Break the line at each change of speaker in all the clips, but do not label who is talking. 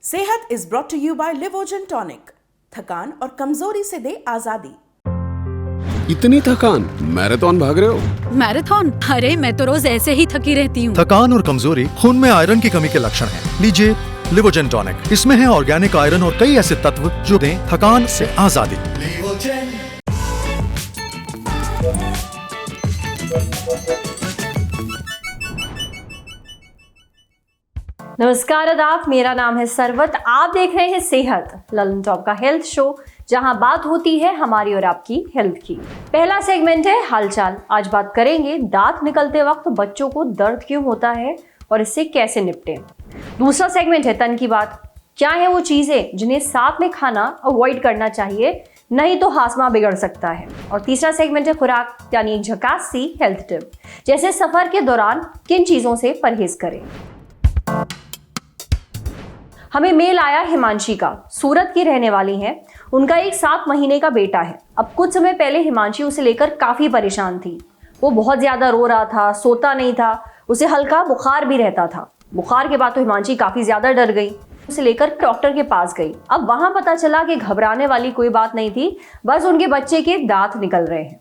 सेहत is brought to you by Livogen tonic. थकान और कमजोरी से दे आजादी।
इतनी थकान, मैराथन भाग रहे हो?
मैराथन? अरे मैं तो रोज ऐसे ही थकी रहती हूँ।
थकान और कमजोरी खून में आयरन की कमी के लक्षण हैं। लीजिए लिवोजन टॉनिक। इसमें है ऑर्गेनिक आयरन और कई ऐसे तत्व जो दें थकान से आजादी।
नमस्कार आदाब, मेरा नाम है सरवत। आप देख रहे हैं सेहत ललन टॉप का हेल्थ शो, जहां बात होती है हमारी और आपकी हेल्थ की। पहला सेगमेंट है हालचाल। आज बात करेंगे दांत निकलते वक्त बच्चों को दर्द क्यों होता है और इससे कैसे निपटें। दूसरा सेगमेंट है तन की बात। क्या है वो चीजें जिन्हें साथ में खाना अवॉइड करना चाहिए, नहीं तो हाजमा बिगड़ सकता है। और तीसरा सेगमेंट है खुराक, यानी एक झकास सी हेल्थ टिप, जैसे सफर के दौरान किन चीजों से परहेज करें। हमें मेल आया हिमांशी का। सूरत की रहने वाली हैं। उनका एक 7 महीने का बेटा है। अब कुछ समय पहले हिमांशी उसे लेकर काफी परेशान थी। वो बहुत ज्यादा रो रहा था, सोता नहीं था, उसे हल्का बुखार भी रहता था। बुखार के बाद तो हिमांशी काफी ज्यादा डर गई, उसे लेकर डॉक्टर के पास गई। अब वहां पता चला कि घबराने वाली कोई बात नहीं थी, बस उनके बच्चे के दांत निकल रहे हैं।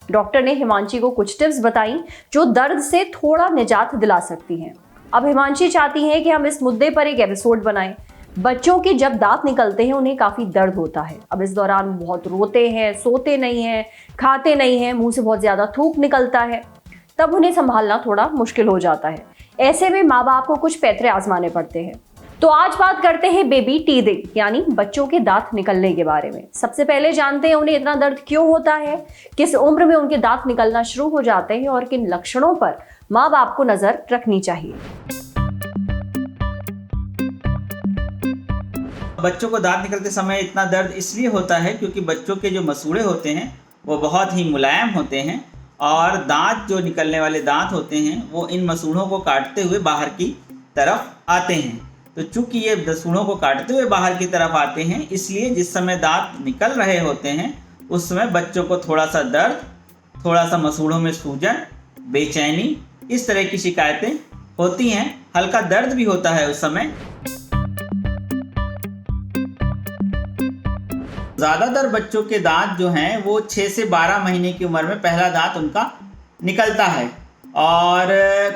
डॉक्टर ने हिमांशी को कुछ टिप्स बताई जो दर्द से थोड़ा निजात दिला सकती हैं। अब हिमांशी चाहती हैं कि हम इस मुद्दे पर एक एपिसोड बनाएं। बच्चों के जब दांत निकलते हैं उन्हें काफी दर्द होता है। अब इस दौरान बहुत रोते हैं, सोते नहीं हैं, खाते नहीं हैं, मुंह से बहुत ज्यादा थूक निकलता है। तब उन्हें संभालना थोड़ा मुश्किल हो जाता है। ऐसे में माँ बाप को कुछ पैतरे आजमाने पड़ते हैं। तो आज बात करते हैं बेबी टीथिंग, यानी बच्चों के दांत निकलने के बारे में। सबसे पहले जानते हैं उन्हें इतना दर्द क्यों होता है, किस उम्र में उनके दांत निकलना शुरू हो जाते हैं और किन लक्षणों पर माँ बाप को नजर रखनी चाहिए।
बच्चों को दांत निकलते समय इतना दर्द इसलिए होता है क्योंकि बच्चों के जो मसूड़े होते हैं वो बहुत ही मुलायम होते हैं और दांत जो निकलने वाले दांत होते हैं वो इन मसूड़ों को काटते हुए बाहर की तरफ आते हैं। तो चूंकि ये मसूड़ों को काटते हुए बाहर की तरफ आते हैं, इसलिए जिस समय दांत निकल रहे होते हैं उस समय बच्चों को थोड़ा सा दर्द, थोड़ा सा मसूड़ों में सूजन, बेचैनी, इस तरह की शिकायतें होती हैं। हल्का दर्द भी होता है उस समय। ज़्यादातर बच्चों के दांत जो हैं वो 6 से 12 महीने की उम्र में पहला दांत उनका निकलता है और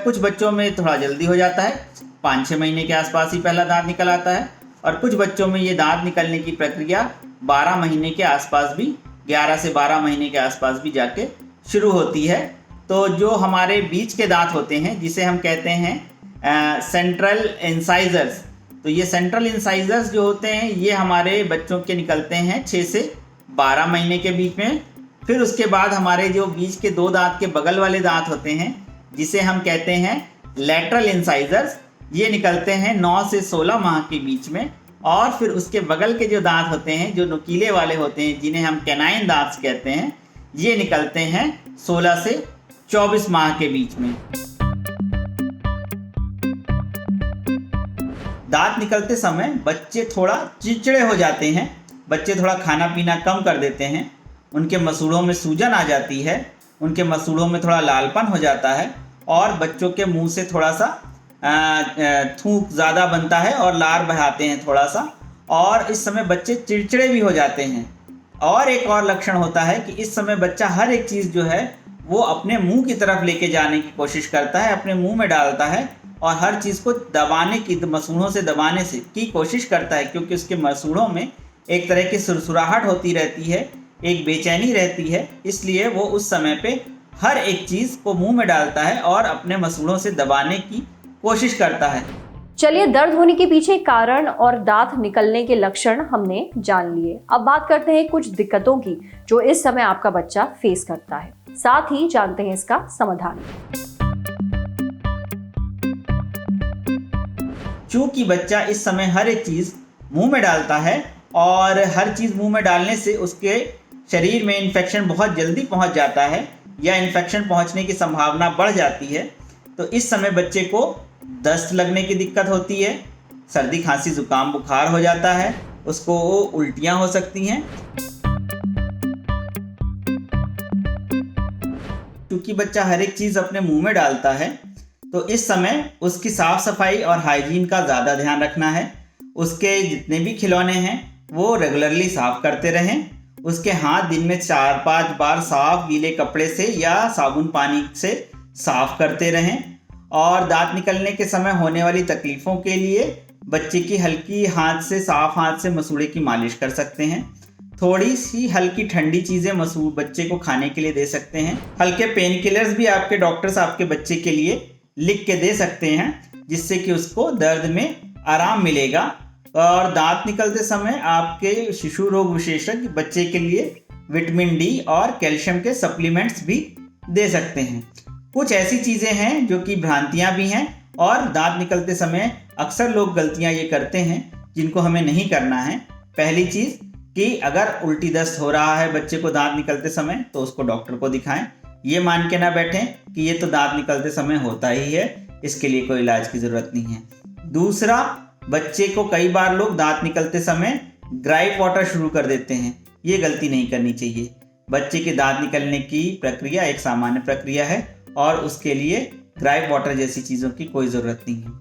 कुछ बच्चों में थोड़ा जल्दी हो जाता है, 5-6 महीने के आसपास ही पहला दांत निकल आता है और कुछ बच्चों में ये दांत निकलने की प्रक्रिया 12 महीने के आसपास भी, 11 से 12 महीने के आसपास भी जाके शुरू होती है। तो जो हमारे बीच के दांत होते हैं जिसे हम कहते हैं सेंट्रल इंसाइजर्स, तो ये सेंट्रल इंसाइजर्स जो होते हैं ये हमारे बच्चों के निकलते हैं 6 से 12 महीने के बीच में। फिर उसके बाद हमारे जो बीच के 2 दांत के बगल वाले दांत होते हैं जिसे हम कहते हैं लैटरल इंसाइजर्स, ये निकलते हैं 9 से 16 माह के बीच में। और फिर उसके बगल के जो दांत होते हैं जो नुकीले वाले होते हैं जिन्हें हम कैनाइन दांत कहते हैं, ये निकलते हैं 16 से 24 माह के बीच में। दांत निकलते समय बच्चे थोड़ा चिड़चिड़े हो जाते हैं, बच्चे थोड़ा खाना पीना कम कर देते हैं, उनके मसूड़ों में सूजन आ जाती है, उनके मसूड़ों में थोड़ा लालपन हो जाता है और बच्चों के मुंह से थोड़ा सा थूक ज़्यादा बनता है और लार बहाते हैं थोड़ा सा, और इस समय बच्चे चिड़चिड़े भी हो जाते हैं। और एक और लक्षण होता है कि इस समय बच्चा हर एक चीज़ जो है वो अपने मुंह की तरफ लेके जाने की कोशिश करता है, अपने मुंह में डालता है और हर चीज़ को दबाने की, मसूड़ों से दबाने से की कोशिश करता है, क्योंकि उसके मसूड़ों में एक तरह की सुरसुराहट होती रहती है, एक बेचैनी रहती है, इसलिए वो उस समय पे हर एक चीज़ को मुंह में डालता है और अपने मसूड़ों से दबाने की कोशिश करता है।
चलिए, दर्द होने के पीछे कारण और दांत निकलने के लक्षण हमने जान लिए। अब बात करते हैं कुछ दिक्कतों की जो इस समय आपका बच्चा फेस करता है, साथ ही जानते हैं इसका समाधान।
चूंकि बच्चा इस समय हर एक चीज़ मुंह में डालता है और हर चीज़ मुंह में डालने से उसके शरीर में इन्फेक्शन बहुत जल्दी पहुंच जाता है या इन्फेक्शन पहुंचने की संभावना बढ़ जाती है, तो इस समय बच्चे को दस्त लगने की दिक्कत होती है, सर्दी खांसी जुकाम बुखार हो जाता है, उसको उल्टियां हो सकती हैं। क्योंकि बच्चा हर एक चीज़ अपने मुंह में डालता है तो इस समय उसकी साफ़ सफाई और हाइजीन का ज़्यादा ध्यान रखना है उसके जितने भी खिलौने हैं वो रेगुलरली साफ करते रहें। उसके हाथ दिन में 4-5 बार साफ गीले कपड़े से या साबुन पानी से साफ करते रहें। और दांत निकलने के समय होने वाली तकलीफ़ों के लिए बच्चे की हल्की साफ हाथ से मसूड़े की मालिश कर सकते हैं। थोड़ी सी हल्की ठंडी चीज़ें बच्चे को खाने के लिए दे सकते हैं। हल्के पेन किलर्स भी आपके डॉक्टर्स आपके बच्चे के लिए लिख के दे सकते हैं, जिससे कि उसको दर्द में आराम मिलेगा। और दांत निकलते समय आपके शिशु रोग विशेषज्ञ बच्चे के लिए विटामिन डी और कैल्शियम के सप्लीमेंट्स भी दे सकते हैं। कुछ ऐसी चीज़ें हैं जो कि भ्रांतियां भी हैं और दांत निकलते समय अक्सर लोग गलतियां ये करते हैं जिनको हमें नहीं करना है। पहली चीज़ कि अगर उल्टी दस्त हो रहा है बच्चे को दांत निकलते समय तो उसको डॉक्टर को दिखाएं। ये मान के ना बैठें कि ये तो दांत निकलते समय होता ही है, इसके लिए कोई इलाज की ज़रूरत नहीं है। दूसरा, बच्चे को कई बार लोग दांत निकलते समय ग्राइप वाटर शुरू कर देते हैं। ये गलती नहीं करनी चाहिए। बच्चे के दांत निकलने की प्रक्रिया एक सामान्य प्रक्रिया है और उसके लिए ग्राइप वाटर जैसी चीज़ों की कोई ज़रूरत नहीं है।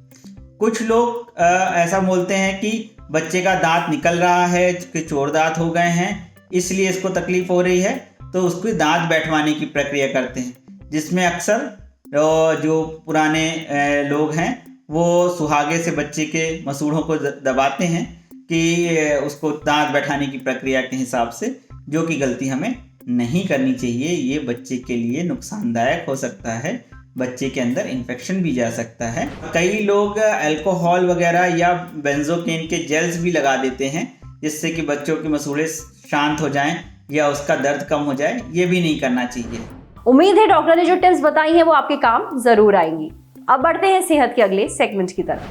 कुछ लोग ऐसा बोलते हैं कि बच्चे का दांत निकल रहा है, कि चोर दांत हो गए हैं, इसलिए इसको तकलीफ हो रही है, तो उसको दांत बैठवाने की प्रक्रिया करते हैं, जिसमें अक्सर जो पुराने लोग हैं वो सुहागे से बच्चे के मसूड़ों को दबाते हैं कि उसको दांत बैठाने की प्रक्रिया के हिसाब से, जो कि गलती हमें नहीं करनी चाहिए। ये बच्चे के लिए नुकसानदायक हो सकता है, बच्चे के अंदर इन्फेक्शन भी जा सकता है। कई लोग अल्कोहल वगैरह या बेंजोकेन के जेल्स भी लगा देते हैं, जिससे कि बच्चों के मसूड़े शांत हो जाएं या उसका दर्द कम हो जाए। ये भी नहीं करना चाहिए।
उम्मीद है डॉक्टर ने जो टिप्स बताई हैं वो आपके काम जरूर आएंगी। अब बढ़ते हैं सेहत के अगले सेगमेंट की तरफ।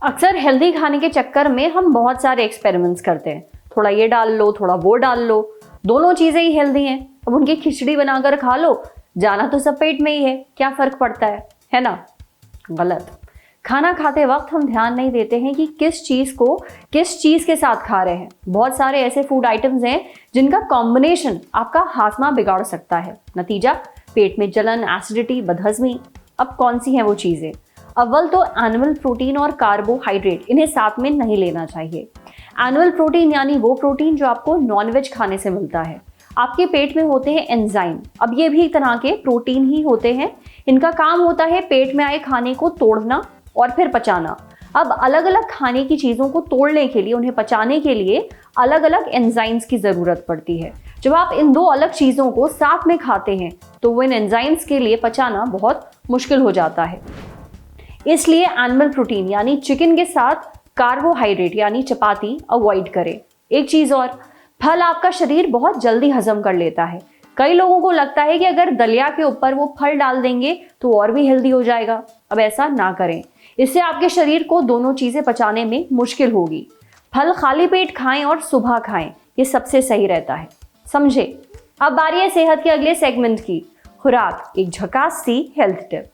अक्सर हेल्दी खाने के चक्कर में हम बहुत सारे एक्सपेरिमेंट्स करते हैं। थोड़ा ये डाल लो, थोड़ा वो डाल लो, दोनों चीजें ही हेल्दी हैं। अब उनकी खिचड़ी बनाकर खा लो, जाना तो सब पेट में ही है, क्या फर्क पड़ता है ना? गलत। खाना खाते वक्त हम ध्यान नहीं देते हैं कि किस चीज़ के साथ खा रहे हैं। बहुत सारे ऐसे फूड आइटम्स हैं जिनका कॉम्बिनेशन आपका हाजमा बिगाड़ सकता है। नतीजा, पेट में जलन, एसिडिटी, बदहजमी। अब कौन सी हैं वो चीज़ें? अव्वल तो एनिमल प्रोटीन और कार्बोहाइड्रेट, इन्हें साथ में नहीं लेना चाहिए। एनिमल प्रोटीन यानी वो प्रोटीन जो आपको नॉनवेज खाने से मिलता है। आपके पेट में होते हैं एंजाइम। अब ये भी एक तरह के प्रोटीन ही होते हैं। इनका काम होता है पेट में आए खाने को तोड़ना और फिर पचाना। अब अलग अलग खाने की चीज़ों को तोड़ने के लिए, उन्हें पचाने के लिए अलग अलग एंजाइम्स की ज़रूरत पड़ती है। जब आप इन दो अलग चीज़ों को साथ में खाते हैं तो वो इन एंजाइम्स के लिए पचाना बहुत मुश्किल हो जाता है। इसलिए एनिमल प्रोटीन यानी चिकन के साथ कार्बोहाइड्रेट यानी चपाती अवॉइड करें। एक चीज़ और, फल आपका शरीर बहुत जल्दी हजम कर लेता है। कई लोगों को लगता है कि अगर दलिया के ऊपर वो फल डाल देंगे तो और भी हेल्दी हो जाएगा। अब ऐसा ना करें, इससे आपके शरीर को दोनों चीज़ें पचाने में मुश्किल होगी। फल खाली पेट खाएं और सुबह खाएं, ये सबसे सही रहता है, समझे? अब बारी है सेहत के अगले सेगमेंट की, खुराक, एक झकास सी हेल्थ टिप।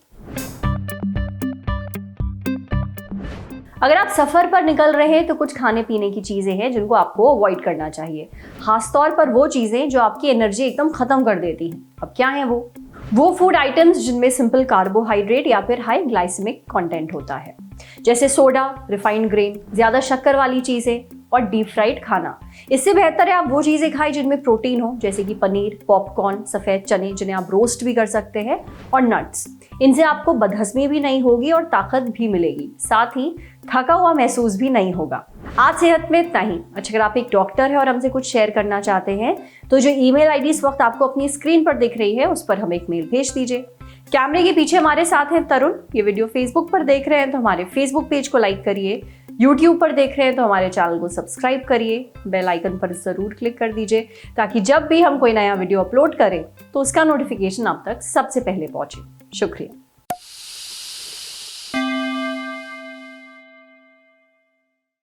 अगर आप सफ़र पर निकल रहे हैं तो कुछ खाने पीने की चीज़ें हैं जिनको आपको अवॉइड करना चाहिए, खासतौर पर वो चीज़ें जो आपकी एनर्जी एकदम ख़त्म कर देती हैं। अब क्या है वो फूड आइटम्स जिनमें सिंपल कार्बोहाइड्रेट या फिर हाई ग्लाइसेमिक कंटेंट होता है, जैसे सोडा, रिफाइंड ग्रेन, ज़्यादा शक्कर वाली चीज़ें और डीप फ्राइड खाना। इससे बेहतर है आप वो चीज़ें खाएं जिनमें प्रोटीन हो, जैसे कि पनीर, पॉपकॉर्न, सफ़ेद चने जिन्हें आप रोस्ट भी कर सकते हैं, और नट्स। इनसे आपको बदहजमी भी नहीं होगी और ताकत भी मिलेगी, साथ ही थका हुआ महसूस भी नहीं होगा। आज सेहत में इतना ही। अच्छा, अगर आप एक डॉक्टर हैं और हमसे कुछ शेयर करना चाहते हैं तो जो ईमेल आईडी इस वक्त आपको अपनी स्क्रीन पर दिख रही है उस पर हमें एक मेल भेज दीजिए। कैमरे के पीछे हमारे साथ हैं तरुण। ये वीडियो फेसबुक पर देख रहे हैं तो हमारे फेसबुक पेज को लाइक करिए, यूट्यूब पर देख रहे हैं तो हमारे चैनल को सब्सक्राइब करिए, बेल आइकन पर ज़रूर क्लिक कर दीजिए ताकि जब भी हम कोई नया वीडियो अपलोड करें तो उसका नोटिफिकेशन आप तक सबसे पहले पहुंचे। शुक्रिया।